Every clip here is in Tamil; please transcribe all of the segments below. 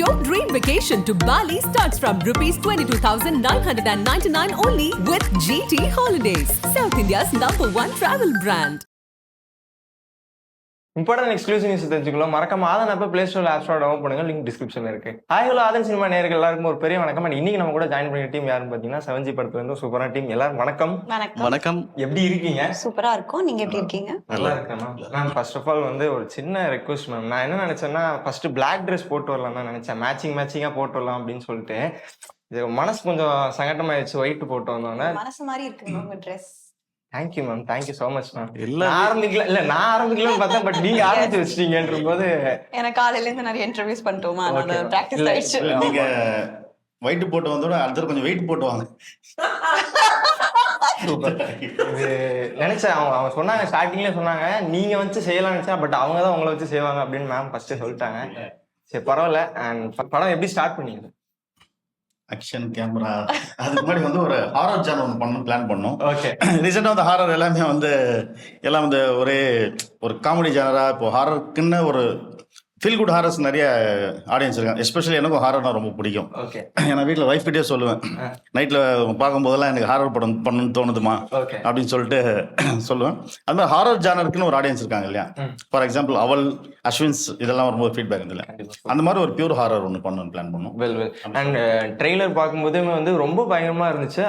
Your dream vacation to Bali starts from rupees 22,999 only with GT Holidays, South India's #1 travel brand. Important exclusive news தெரிஞ்சுக்கலாம். மறக்காம ஆதன் அப்போ play store app store download பண்ணுங்க. லிங்க் டிஸ்கிரிப்ஷன்ல இருக்கு. ஹாய் ஹலோ ஆதன் சினிமா நேயர்கள் எல்லாருக்கும் ஒரு பெரிய வணக்கம். அண்ட் இன்னைக்கு நம்ம கூட ஜாயின் பண்ணிய டீம் யாருன்னு பாத்தீங்கன்னா 7G படத்துல இருந்து சூப்பரான டீம். எல்லாரும் வணக்கம். வணக்கம். எப்படி இருக்கீங்க? சூப்பரா இருக்கும். நீங்க எப்படி இருக்கீங்க? நல்லா இருக்கேன் மேம். ஃபர்ஸ்ட் ஆஃப் ஆல் வந்து ஒரு சின்ன ரெக்வஸ்ட் மேம். நான் என்ன நினைச்சேன்னா ஃபர்ஸ்ட் பிளாக் ட்ரெஸ் போட்டு வரலாம் தான் நினைச்சேன். மேட்சிங்கா போட்டு வரலாம் அப்படின்னு சொல்லிட்டு இது மனசு கொஞ்சம் சங்கட்டமாயிடுச்சு. ஒயிட் போட்டு வந்தோன்னே மனசு மாதிரி இருக்கு உங்க dress. Thank you ma'am, thank you so much ma'am. நான் ஆரம்பிக்கலாம்னு பார்த்தேன், பட் நீங்க ஆரம்பிச்சு வச்சிட்டீங்கன்ற போது எனக்கு காலையில இருந்து நிறைய இன்டர்வியூஸ் பண்ணிட்டோமா, அதனால பிராக்டிஸ் ஆயிடுச்சு. நீங்க வெயிட் போட்டு வந்தோட அடுத்த கொஞ்சம் வெயிட் போட்டு வாங்க. இது நினைச்சேன் அவங்க சொன்னாங்க, ஸ்டார்டிங்ல சொன்னாங்க நீங்க வச்சு செய்யலாம் நினைச்சா, பட் அவங்க தான் உங்களை வச்சு செய்வாங்க அப்படின்னு மேம் ஃபர்ஸ்ட் சொல்லிட்டாங்க. சரி பரவாயில்ல. அண்ட் படம் எப்படி ஸ்டார்ட் பண்ணீங்க? ஆக்ஷன் கேமரா அதுக்கு முன்னாடி வந்து ஒரு ஹாரர் ஜானர் ஒன்று பண்ணணும் பிளான் பண்ணோம். ஓகே. ரீசெண்டாக வந்து ஹாரர் எல்லாமே வந்து எல்லாம் வந்து ஒரே ஒரு காமெடி ஜானரா. இப்போ ஹாரருக்குன்னு ஒரு ஃபீல் குட் ஹாரர்ஸ் நிறைய ஆடியன்ஸ் இருக்காங்க. எஸ்பெஷலி எனக்கும் ஹாரர்னா ரொம்ப பிடிக்கும். ஓகே. நான் வீட்டில் ஒய்ஃப் கிட்டே சொல்லுவேன், நைட்டில் பார்க்கும்போதெல்லாம் எனக்கு ஹாரர் படம் பண்ணணும்னு தோணுதுமா அப்படின்னு சொல்லிட்டு சொல்லுவேன். அது மாதிரி ஹாரர் ஜானருக்குன்னு ஒரு ஆடியன்ஸ் இருக்காங்க இல்லையா. ஃபார் எக்ஸாம்பிள் அவள், அஸ்வின்ஸ் இதெல்லாம் வரும்போது ஃபீட்பேக் இருந்தில்ல. அந்த மாதிரி ஒரு பியூர் ஹாரர் ஒன்று பண்ணணும்னு பிளான் பண்ணோம். வெல். அண்ட் ட்ரெய்லர் பார்க்கும்போதுமே வந்து ரொம்ப பயங்கரமாக இருந்துச்சு.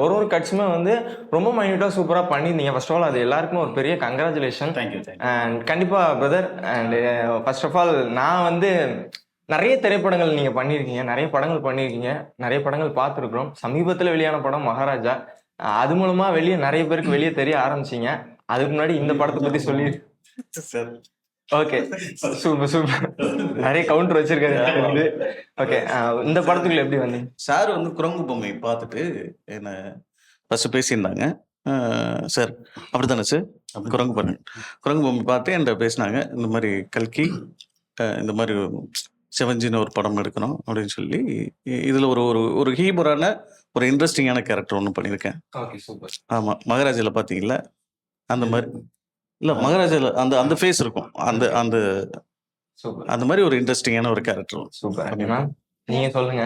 ஒரு கட்ஸுமே வந்து ரொம்ப மைன்யூட்டாக சூப்பராக பண்ணியிருந்தீங்க. ஃபர்ஸ்ட் ஆஃப் ஆல் அது எல்லாருக்குமே ஒரு பெரிய கங்க்ராச்சுலேஷன். தேங்க்யூ. அண்ட் கண்டிப்பாக brother. And first of all நான் வந்து நிறைய திரைப்படங்கள் நீங்க பண்ணியிருக்கீங்க, நிறைய படங்கள் பண்ணியிருக்கீங்க, நிறைய படங்கள் பார்த்துருக்குறோம். சமீபத்தில் வெளியான படம் மகாராஜா. அது மூலமா நிறைய பேருக்கு வெளியே தெரிய ஆரம்பிச்சிங்க. அதுக்கு முன்னாடி இந்த படத்தை பத்தி சொல்லி. Okay, super super. நிறைய கவுண்டர் வச்சிருக்காரு. ஓகே, இந்த படத்துக்குள்ள எப்படி வந்தீங்க? சார் வந்து குரங்கு பொம்மை பார்த்துட்டு என்ன ஃபர்ஸ்ட் பேசியிருந்தாங்க. சார் அப்படித்தானே சார்? குரங்கு பொம்மை பார்த்து என்கிட்ட பேசினாங்க. இந்த மாதிரி கல்கி இந்த மாதிரி 7Gன்னு ஒரு படம் எடுக்கணும் அப்படின்னு சொல்லி இதில் ஒரு ஹீபரான ஒரு இன்ட்ரெஸ்டிங்கான கேரக்டர் ஒன்று பண்ணியிருக்கேன். Okay, super. ஆமாம், மகாராஜாவில் பார்த்தீங்களா அந்த மாதிரி இல்லை, மகாராஜாவில் அந்த ஃபேஸ் இருக்கும். அந்த மாதிரி ஒரு இன்ட்ரெஸ்டிங்கான ஒரு கேரக்டர். சூப்பர். நீங்க சொல்லுங்க.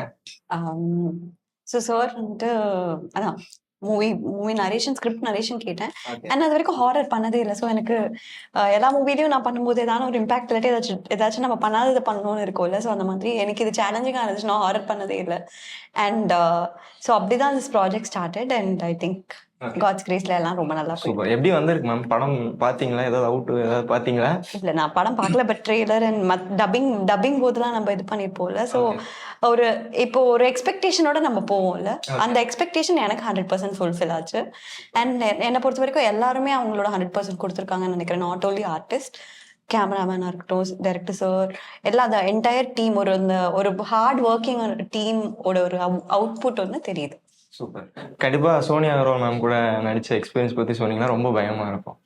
ஸோ சார் வந்துட்டு அதான் மூவி நரேஷன், ஸ்கிரிப்ட் நரேஷன் கேட்டேன். அண்ட் அது வரைக்கும் ஹாரர் பண்ணதே இல்லை. ஸோ எனக்கு எல்லா மூவிலையும் நான் பண்ணும்போது ஏதாவது ஒரு இம்பாக்ட் இல்லாட்டி ஏதாச்சும் நம்ம பண்ணாதது பண்ணணும்னு இருக்கும்ல. ஸோ அந்த மாதிரி எனக்கு இது சேலஞ்சிங்காக இருந்துச்சு. நான் ஹாரர் பண்ணதே இல்லை. அண்ட் ஸோ அப்படிதான் this project started. And I think God's கிரேஸ்ல எல்லாம் ரொம்ப நல்லா சூப்பர். எப்படி வந்திருக்கு மேம் படம்? பாத்தீங்களா? ஏதாவது ஏதாவது பாத்தீங்களா? இல்ல, நான் படம் பார்க்கல. பட் ட்ரெய்லர் அண்ட் டப்பிங் போதெல்லாம் நம்ம இது பண்ணிருப்போம்ல. ஸோ இப்போ ஒரு எக்ஸ்பெக்டேஷனோட நம்ம போவோம்ல, அந்த எக்ஸ்பெக்டேஷன் எனக்கு 100% ஃபுல்ஃபில் ஆச்சு. அண்ட் என்னை பொறுத்த வரைக்கும் எல்லாருமே அவங்களோட 100% கொடுத்துருக்காங்கன்னு நினைக்கிறேன். நாட் ஓன்லி ஆர்டிஸ்ட், கேமராமேனா இருக்கட்டும், டைரக்டர் சார், எல்லாம் அந்த என்டையர் டீம், ஒரு ஹார்ட் ஒர்க்கிங் டீமோட ஒரு அவுட்புட் ஒன்று தெரியுது. சூப்பர். கண்டிப்பா சோனியா அகர்வால் மேம் கூட நடிச்ச எக்ஸ்பீரியன்ஸ் பத்தி சொன்னீங்கன்னா ரொம்ப பயமா இருக்கும்.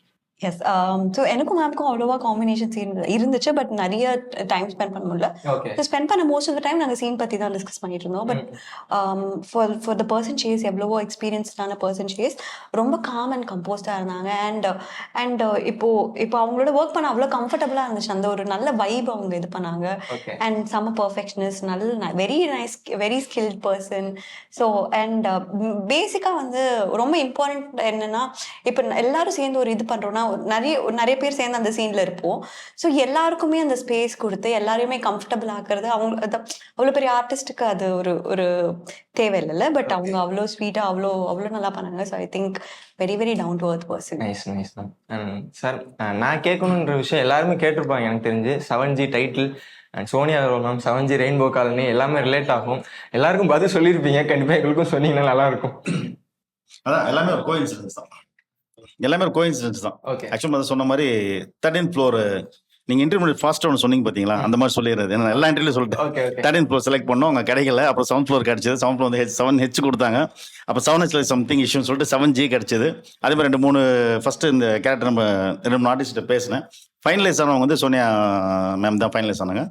எஸ். ஸோ எனக்கும் மேம்க்கும் அவ்வளோவா காம்பினேஷன் சீன் இருந்துச்சு. பட் நிறைய டைம் ஸ்பெண்ட் பண்ண முடியல. ஸ்பெண்ட் பண்ண மோஸ்ட் ஆஃப் த டைம் நாங்கள் சீன் பற்றி தான் டிஸ்கஸ் பண்ணிட்டு இருந்தோம். But for the person she's, எவ்வளவோ எக்ஸ்பீரியன்ஸ்டான பர்சன் சேஸ் ரொம்ப காம் அண்ட் கம்போஸ்டாக இருந்தாங்க. அண்ட் இப்போ அவங்களோட ஒர்க் பண்ண அவ்வளோ கம்ஃபர்டபுளாக இருந்துச்சு. அந்த ஒரு நல்ல வைப் அவங்க இது பண்ணாங்க. அண்ட் செம்ம perfectionist, very nice, very skilled person. So and பேசிக்காக வந்து ரொம்ப இம்பார்ட்டன்ட் என்னன்னா, இப்போ எல்லாரும் சேர்ந்து ஒரு இது பண்ணுறோன்னா நிறைய பேர் சேர்ந்து அந்த சீன்ல இருப்போம். ஸோ எல்லாருக்குமே அந்த ஸ்பேஸ் கொடுத்து எல்லாரையுமே கம்ஃபர்டபுள் ஆக்குறது அவ்வளோ பெரிய ஆர்டிஸ்டுக்கு அது ஒரு தேவை இல்லைல்ல. பட் அவங்க அவ்வளோ ஸ்வீட்டா அவ்வளோ நல்லா பண்ணாங்க. So I think very very down to earth person. Nice ma'am. Sir, நான் கேட்கணுன்ற விஷயம் எல்லாருமே கேட்டிருப்பாங்க எனக்கு தெரிஞ்சு. 7G title and Sonia Agarwal ma'am, 7G rainbow colony எல்லாமே ரிலேட் ஆகும். எல்லாருக்கும் பதில் சொல்லியிருப்பீங்க. கண்டிப்பா எங்களுக்கும் சொன்னீங்கன்னா நல்லா இருக்கும். அதான் எல்லாமே ஒரு கோஇன்சிடென்ஸ் தான். ஆக்சுவலா சொன்ன மாதிரி 13th ஃப்ளோர் நீங்க இன்டர்வியூ ஃபாஸ்ட் ஒன்று சொன்னீங்க பாத்தீங்களா, அந்த மாதிரி சொல்லிடுறது. ஏன்னா எல்லா இன்டர்வியூ சொல்லிட்டு 13th ஃப்ளோர் செலக்ட் பண்ணோம், அவங்க கிடைக்கல. அப்புறம் 7th ஃப்ளோர் கிடைச்சது. 7th ஃப்ளோர் வந்து 7H கொடுத்தாங்க. அப்போ 7Hல சம்திங் இஷ்யூன்னு சொல்லிட்டு 7G கிடைச்சது. அதே மாதிரி 2-3 ஃபர்ஸ்ட் இந்த கேரக்டர் நம்ம 2-3 ஆர்டிஸ்ட்டை பேசினேன். ஃபைனலைஸ் ஆனவங்க வந்து சோனியா மேம் தான் ஃபைனலைஸ் ஆனாங்க.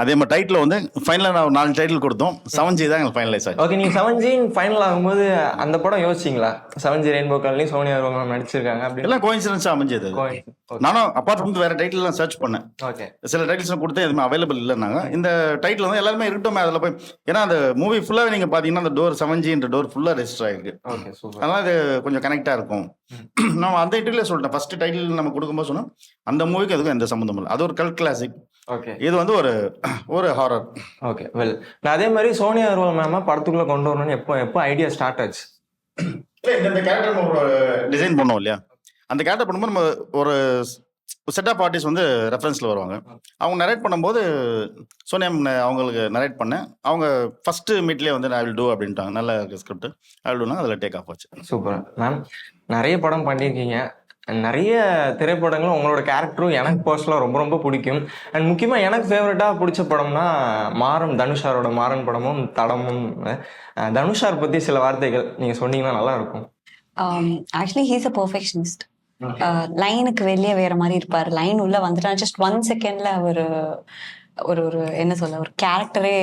அதே மாதிரி டைட்டில் வந்து ஃபைனலாக நான் 4 டைட்டில் கொடுத்தோம். 7G தான் எங்களுக்கு ஃபைனலைஸ் ஆச்சு. ஓகே, நீங்க 7G ஃபைனல் ஆகும்போது அந்த படம் யோசிச்சிங்களா? 7G rainbow colony Sonia ma'am நடிச்சிருக்காங்க அப்படி எல்லாம் கோயின்சிடன்ஸாக அமைஞ்சது. நானும் அப்பார்ட் ஃப்ரம் வேற டைட்டில்லாம் சர்ச் பண்ணேன். ஓகே, சில டைட்டில்ஸ் கொடுத்து எதுவுமே அவைலபிள் இல்லைன்னாங்க. இந்த டைட்டில் வந்து எல்லாருமே இருக்கட்டும் அதில் போய், ஏன்னா அந்த மூவி ஃபுல்லாக நீங்கள் பார்த்தீங்கன்னா அந்த டோர் 7Gன்ற டோர் ஃபுல்லாக ரெஜிஸ்டர் ஆயிருக்கு. Okay, super. அதனால இது கொஞ்சம் கனெக்டாக இருக்கும். நான் அந்த இன்டர்வியூல சொல்லிட்டேன், ஃபர்ஸ்ட் டைட்டில் நம்ம கொடுக்கும்போது சொன்னோம் அந்த மூவிக்கு அதுக்கும் எந்த சம்மந்தமும் இல்லை, அது ஒரு கல்ட் கிளாசிக். ஓகே, இது வந்து ஒரு ஹாரர். Okay, well. நான் அதே மாதிரி சோனியா அகர்வால் மேம் படத்துக்குள்ள கொண்டு வரணும்னு எப்போ ஐடியா ஸ்டார்ட் ஆச்சு? இந்த கேரக்டர் நம்ம ஒரு டிசைன் பண்ணோம் இல்லையா, அந்த கேரக்டர் பண்ணும்போது நம்ம ஒரு செட் ஆஃப் ஆர்டிஸ்ட் வந்து ரெஃபரன்ஸில் வருவாங்க. அவங்க நரேட் பண்ணும்போது சோனியா அவங்களுக்கு நரேட் பண்ணேன். அவங்க ஃபர்ஸ்ட் மீட்லேயே வந்து ஐ வில் டூ அப்படின்ட்டாங்க. நல்ல ஸ்கிரிப்ட் ஐ வில் டூனா அதில் டேக் ஆஃப் ஆச்சு. Super ma'am. நிறைய படம் பண்ணியிருக்கீங்க, நிறைய திரைப்படங்களும் உங்களோட கேரக்டரும் எனக்கு பர்சனலாக ரொம்ப ரொம்ப பிடிக்கும். அண்ட் முக்கியமாக எனக்கு ஃபேவரட்டாக பிடிச்ச படம்னா மாறன், தனுஷாரோட மாறன் படமும் தடமும். தனுஷார் பற்றி சில வார்த்தைகள் நீங்கள் சொன்னீங்கன்னா நல்லா இருக்கும். Actually he's a perfectionist. லைனுக்கு வெளியே வேற மாதிரி இருப்பாரு, லைன் உள்ள வந்துட்டா ஜஸ்ட் 1 செகண்ட்ல அவர் ஒரு என்ன சொல்ல ஒரு கேரக்டரே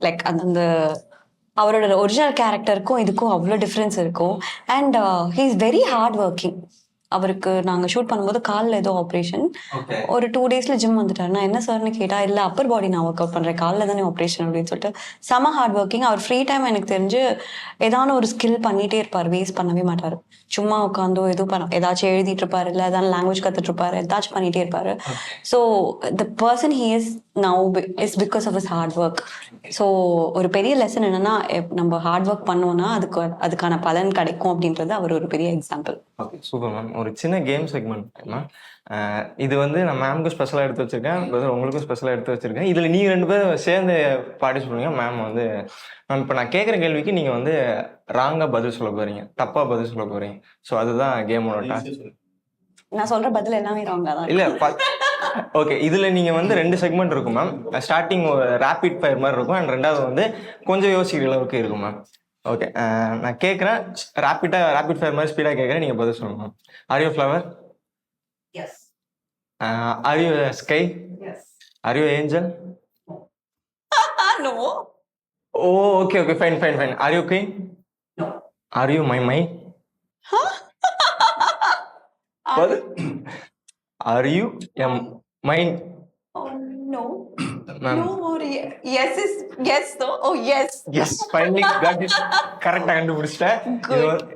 லைக் அந்த அவரோட ஒரிஜினல் கேரக்டருக்கும் இதுக்கும் அவ்வளோ டிஃப்ரென்ஸ் இருக்கும். And he is very hard working. அவருக்கு நாங்கள் ஷூட் பண்ணும்போது காலில் ஏதோ ஆப்ரேஷன், ஒரு 2 டேஸ்ல ஜிம் வந்துட்டாரு. நான் என்ன சார்னு கேட்டா, இல்லை அப்பர் பாடி நான் ஒர்க் அவுட் பண்ணுறேன், காலில் தானே ஆப்ரேஷன் அப்படின்னு சொல்லிட்டு செம ஹார்ட் ஒர்க்கிங். அவர் ஃப்ரீ டைம் எனக்கு தெரிஞ்சு ஏதான ஒரு ஸ்கில் பண்ணிகிட்டே இருப்பார், வேஸ்ட் பண்ணவே மாட்டார். சும்மா உட்காந்தோ ஏதாச்சும் எழுதிட்டு இருப்பாரு, இல்லை ஏதாவது லாங்குவேஜ் கற்றுட்டு இருப்பாரு, ஏதாச்சும் பண்ணிகிட்டே இருப்பாரு. So the person he is now is because of his hard work. So ஒரு பெரிய லெசன் என்னன்னா, நம்ம ஹார்ட் ஒர்க் பண்ணோம்னா அதுக்கான பலன் கிடைக்கும் அப்படின்றது அவர் ஒரு பெரிய எக்ஸாம்பிள். Okay, super ma'am. ஒரு சின்ன கேம் செக்மெண்ட் மேம். இது வந்து நான் மேமுக்கும் ஸ்பெஷலாக எடுத்து வச்சிருக்கேன், உங்களுக்கும் ஸ்பெஷலாக எடுத்து வச்சிருக்கேன். இதில் நீங்கள் 2 பேரும் சேர்ந்து பார்ட்டிசிபேட் பண்ணுங்க. மேம் வந்து மேம் இப்போ நான் கேட்குற கேள்விக்கு நீங்கள் வந்து ராங்காக பதில் சொல்ல போறீங்க, தப்பாக பதில் சொல்ல போறீங்க. ஸோ அதுதான் கேமோட டாஸ்க். நான் சொல்ற பதில் எல்லாமே ராங்கா தான். இல்லை ஓகே, இதில் நீங்கள் வந்து 2 செக்மெண்ட் இருக்கும் மேம். ஸ்டார்டிங் ஒரு ரேபிட் ஃபயர் மாதிரி இருக்கும், அண்ட் 2வது வந்து கொஞ்சம் யோசிக்கிற அளவுக்கு இருக்கும் மேம். ஓகே, நான் கேட்குறேன், ரேபிட் ஃபயர் மாதிரி ஸ்பீடாக கேட்குறேன், நீங்கள் பதில் சொல்லணும். Are you flower? Yes. Are you a sky? Yes. Are you an angel? No. Oh, okay, fine. Are you queen? No. Are you my mind? What? Are you a mind? Oh no. Ma'am. No more. Yes is yes though. Oh yes. Yes, finally got it. கரெக்டாக கண்டுபிடிச்சிட்டேன்.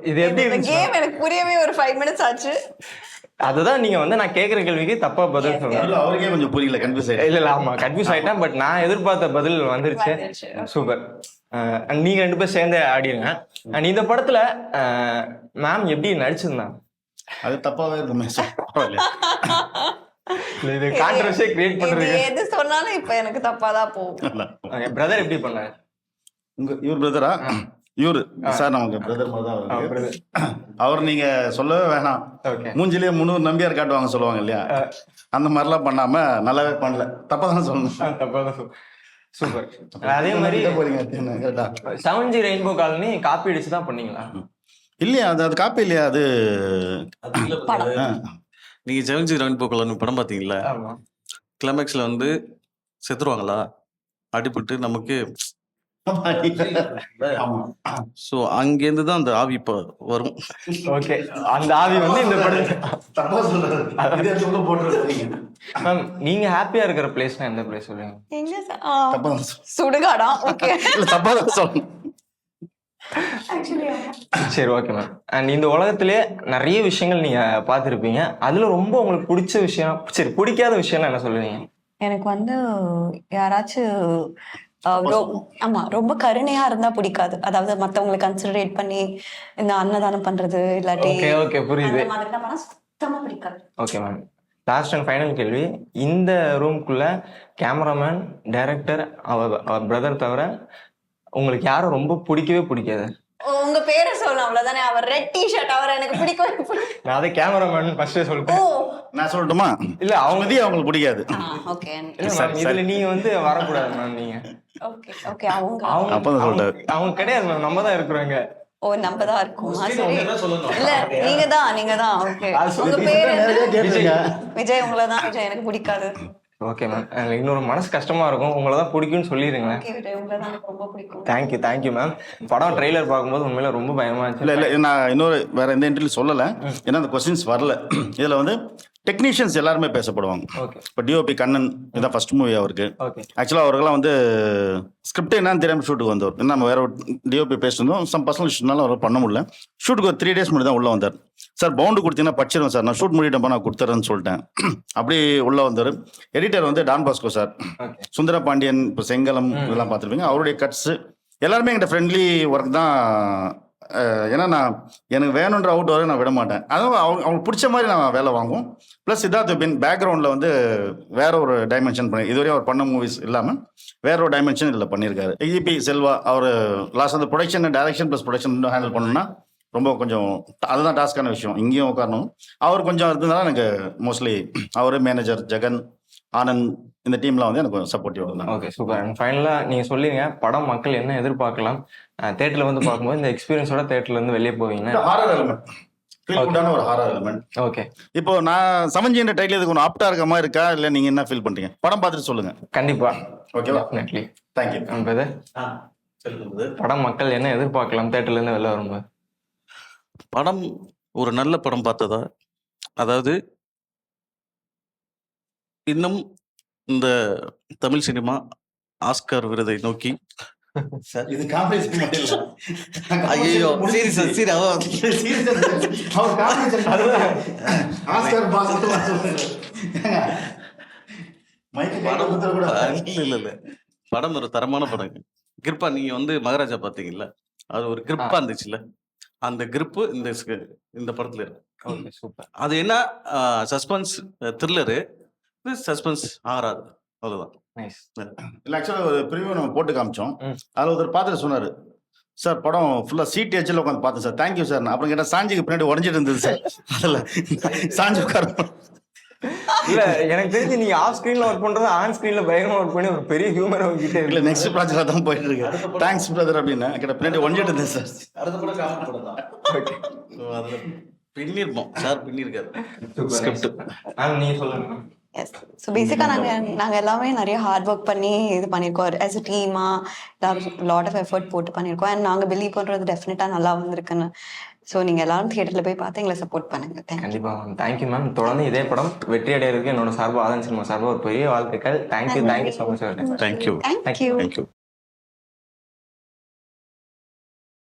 இது எப்படி இந்த இருந்துச்சு? கேம் எனக்கு புரியவே ஒரு 5 minutes ஆச்சு. அதுதான் நீங்க வந்து நான் கேட்குற கேள்விக்கு தப்பா பதில் சொல்லுங்க. அவருக்கே கொஞ்சம் புரியல, கன்ஃபியூஸ் ஆயிடுச்சு. இல்ல ஆமா கன்ஃபியூஸ் ஆயிட்டேன். பட் நான் எதிர்பார்த்த பதில் வந்துருச்சு. சூப்பர். நீங்க 2 பேரும் சேர்ந்து ஆடிருங்க. அண்ட் இந்த படத்துல மேம் எப்படி நடிச்சிருந்தாங்க? அது தப்பாவே இருக்குமே. இது கான்ட்ரோவர்சியை கிரியேட் பண்றீங்க. எது சொன்னாலும் இப்ப எனக்கு தப்பா தான் போகும். என் பிரதர் எப்படி பண்ணாரு? இவர் பிரதரா? இவரு சார் நமக்கு பிரதர் மாதிரி தான். அவர் நீங்க சொல்லவே வேணாம், மூஞ்சிலேயே 300 நம்பியார் காட்டுவாங்க சொல்லுவாங்க இல்லையா, அந்த மாதிரிலாம் பண்ணாம நல்லாவே பண்ணல. தப்பா தான் சொல்லணும். சூப்பர். அதே மாதிரி 7G ரெயின்போ காலனி காப்பி அடிச்சு தான் பண்ணீங்களா? இல்லையா, அது காப்பி இல்லையா, அது நீங்க 7G ரெயின்போ காலனி படம் பாத்தீங்களா? கிளைமேக்ஸ்ல வந்து செத்துருவாங்களா, அடிபட்டு நமக்கு. சோ அங்கிருந்து தான் அந்த ஆவி இப்ப வரும். ஓகே, அந்த ஆவி வந்து இந்த மேம் நீங்க ஹாப்பியா இருக்கிற பிளேஸ்னா எந்த பிளேஸ் சொல்லுங்க? எங்க சுடுகாடா? ஓகே, தப்பா தான் சொல்லணும். சரி, ஓகே மேம். அண்ட் இந்த உலகத்திலே நிறைய விஷயங்கள் நீங்க பார்த்துருப்பீங்க, அதுல ரொம்ப உங்களுக்கு பிடிச்ச விஷயம், சரி பிடிக்காத விஷயம்னா என்ன சொல்லுவீங்க? எனக்கு வந்து யாராச்சும் ஆமா ரொம்ப கருணையா இருந்தா பிடிக்காது. அதாவது மத்தவங்களை கன்சிடரேட் பண்ணி இந்த அன்னதானம் பண்றது இல்லாட்டி ஓகே புரியுது. சுத்தமா பிடிக்காது. Okay ma'am, last and final கேள்வி. இந்த ரூம்குள்ள கேமராமேன், டைரக்டர், அவர் பிரதர் தவிர உங்களுக்கு யாரும் ரொம்ப பிடிக்கவே பிடிக்காது? உங்க பேரை சொல்லணும் அவ்வளவுதானே. அவர் ரெட் டி-ஷர்ட், அவர் எனக்கு பிடிக்கவே. நான் அதை கேமராமேன் ஃபர்ஸ்டே சொல்லிட்டேன். நான் சொல்லட்டுமா? இல்ல அவங்களுக்கு பிடிக்காது. ஓகே, இதுல நீங்க வந்து வரக்கூடாது மேம். நீங்க ஓகே அவங்க கிடையாது மேம், நம்ம தான் இருக்கிறோங்க. ஓ நம்ம தான் இருக்கோம். சரி இல்ல நீங்க தான் ஓகே. உங்க பேரு விஜய். உங்களை தான் விஜய் எனக்கு பிடிக்காது. Okay ma'am. இன்னொரு மனசு கஷ்டமா இருக்கும், உங்களை தான் பிடிக்கும்னு சொல்லிடுங்களேன். உங்களை தான் எனக்கு ரொம்ப பிடிக்கும். Thank you ma'am. படம் ட்ரெய்லர் பார்க்கும்போது உண்மையில ரொம்ப பயமா இல்லை இருந்துச்சு. நான் இன்னொரு வேற எந்த இன்டர்வியூ சொல்லலை, ஏன்னா அந்த கொஸ்டின்ஸ் வரல. இதில் வந்து டெக்னீஷியன்ஸ் எல்லாருமே பேசப்படுவாங்க. ஓகே இப்போ டிஓபி கண்ணன் இதான் ஃபர்ஸ்ட் மூவி அவருக்கு. ஓகே ஆக்சுவலாக அவர்கள்லாம் வந்து ஸ்கிரிப்ட் என்னன்னு தெரியாமல் ஷூட்டுக்கு வந்தவர். என்ன நம்ம வேற டிஓபி பேசியிருந்தோம், சம் பர்சனல் இஷ்யூனால அவர் பண்ண முடியல. ஷூட்டுக்கு ஒரு 3 days முன்னாடி தான் உள்ளே வந்தார். சார் பவுண்டு கொடுத்தீங்கன்னா படிச்சிருவேன் சார், நான் ஷூட் முடிட்டப்போ நான் கொடுத்துறேன்னு சொல்லிட்டேன். அப்படி உள்ளே வந்தார். எடிட்டர் வந்து டான் பாஸ்கோ சார், ஓகே சுந்தர பாண்டியன், இப்போ செங்கலம் இதெல்லாம் பார்த்துருப்பீங்க. அவருடைய கட்ஸு எல்லாருமே என்கிட்ட ஃப்ரெண்ட்லி ஒர்க் தான். ஏன்னா நான் எனக்கு வேணுன்ற அவுட் வர நான் விட மாட்டேன். அதுவும் அவங்களுக்கு பிடிச்ச மாதிரி நான் வேலை வாங்குவோம். ப்ளஸ் சித்தார்த் பின் பேக்ரவுண்டில் வந்து வேற ஒரு டைமென்ஷன் பண்ணி இதுவரையும் அவர் பண்ண மூவிஸ் இல்லாமல் வேற ஒரு டைமென்ஷன் இதில் பண்ணியிருக்காரு. இபி செல்வா அவர் லாஸ்ட் அந்த production direction plus production handle பண்ணணும்னா ரொம்ப கொஞ்சம் அதுதான் டாஸ்கான விஷயம். இங்கேயும் உட்காரணும். அவர் கொஞ்சம் இருந்ததுனால எனக்கு மோஸ்ட்லி அவர் மேனேஜர் ஜெகன் ஆனந்த் இந்த டீம்லாம் வந்து எனக்கு சப்போர்ட்டிவ் இருந்தாங்க. Okay super. அண்ட் ஃபைனலாக நீங்கள் சொல்லிங்க படம் மக்கள் என்ன எதிர்பார்க்கலாம், தேட்டரில் வந்து பார்க்கும்போது இந்த எக்ஸ்பீரியன்ஸோட தேட்டர்ல இருந்து வெளியே போவீங்க. ஹாரர் எலிமெண்ட், ஃபீல் குட்டான ஒரு ஹாரர் எலிமெண்ட். ஓகே இப்போ நான் சமஞ்சின்ற டைட்டில் இதுக்கு ஒன்று ஆப்டா இருக்க மாதிரி இருக்கா, இல்லை நீங்கள் என்ன ஃபீல் பண்ணுறீங்க? படம் பார்த்துட்டு சொல்லுங்க. கண்டிப்பா. ஓகேவா? டெஃபினெட்லி. தேங்க்யூ. பிரதர், படம் மக்கள் என்ன எதிர்பார்க்கலாம் தேட்டர்ல இருந்து வெளில வரும்போது? படம் ஒரு நல்ல படம் பார்த்ததா, அதாவது இன்னும் இந்த தமிழ் சினிமா ஆஸ்கார் விருதை நோக்கி இது காம்படிஷன் மட்டும் இல்ல. ஐயோ சரி சார் சரி அவர் காம்படிஷன் ஆஸ்கார் பாஸ் இல்ல படம் ஒரு தரமான படம். கிரிப்பா நீங்க வந்து மகாராஜா பாத்தீங்கல்ல, அது ஒரு கிரிப்பா இருந்துச்சுல்ல, அந்த கிரிப்பு இந்த படத்துல இருக்கு. Okay super. அது என்ன சஸ்பென்ஸ் த்ரில்லரு, சஸ்பென்ஸ் ஆறாது, அவ்வளவுதான். நைஸ். இல்லை ஆக்சுவலாக ஒரு ப்ரிவியூ நம்ம போட்டு காமிச்சோம். அதில் ஒருத்தர் பார்த்துட்டு சொன்னார், சார் படம் ஃபுல்லாக சீட் எச்சில் உட்காந்து பார்த்தேன் சார், தேங்க்யூ சார். அப்புறம் கேட்டால் சாஞ்சிக்கு பின்னாடி உடஞ்சிட்டு இருந்தது சார், அதில் சாஞ்சி உட்கார. இல்ல எனக்கு தெரிஞ்சு நீங்க ஆஃப் ஸ்கிரீன்ல ஒர்க் பண்றது ஆன் ஸ்கிரீன்ல பயங்கரமா ஒர்க் பண்ணி ஒரு பெரிய ஹியூமர் உங்ககிட்ட இல்லை நெக்ஸ்ட் ப்ராஜெக்ட் தான் போயிட்டு இருக்கு. தேங்க்ஸ் பிரதர் அப்படின்னு கேட்ட பின்னாடி ஒடஞ்சிட்டு இருந்தேன் சார். அடுத்த படம் காமெடி படம் தான். ஓகே அதுல பின்னிருப்போம் சார், பின்னிருக்காரு ஸ்கிரிப்ட். நீங்க சொல்லுங்க. எஸ். ஸோ பேசிக்காக நாங்கள் எல்லாமே நிறைய ஹார்ட் ஒர்க் பண்ணி இது பண்ணியிருக்கோம். ஆஸ் அ டீமாக எல்லாரும் லாட் ஆஃப் எஃபர்ட் போட்டு பண்ணியிருக்கோம். அண்ட் நாங்கள் பிலீவ் பண்ணுறது டெஃபினட்டாக நல்லா வந்திருக்குன்னு. ஸோ நீங்கள் எல்லாரும் தியேட்டரில் போய் பார்த்து எங்களை சப்போர்ட் பண்ணுங்கள். கண்டிப்பா மேம். Thank you ma'am. தொடர்ந்து இதே படம் வெற்றி அடையிறதுக்கு என்னோட சார்பாக ஆதன் சினிமா சார்பாக ஒரு பெரிய வாழ்த்துக்கள். Thank you so much. Thank you. Thank you.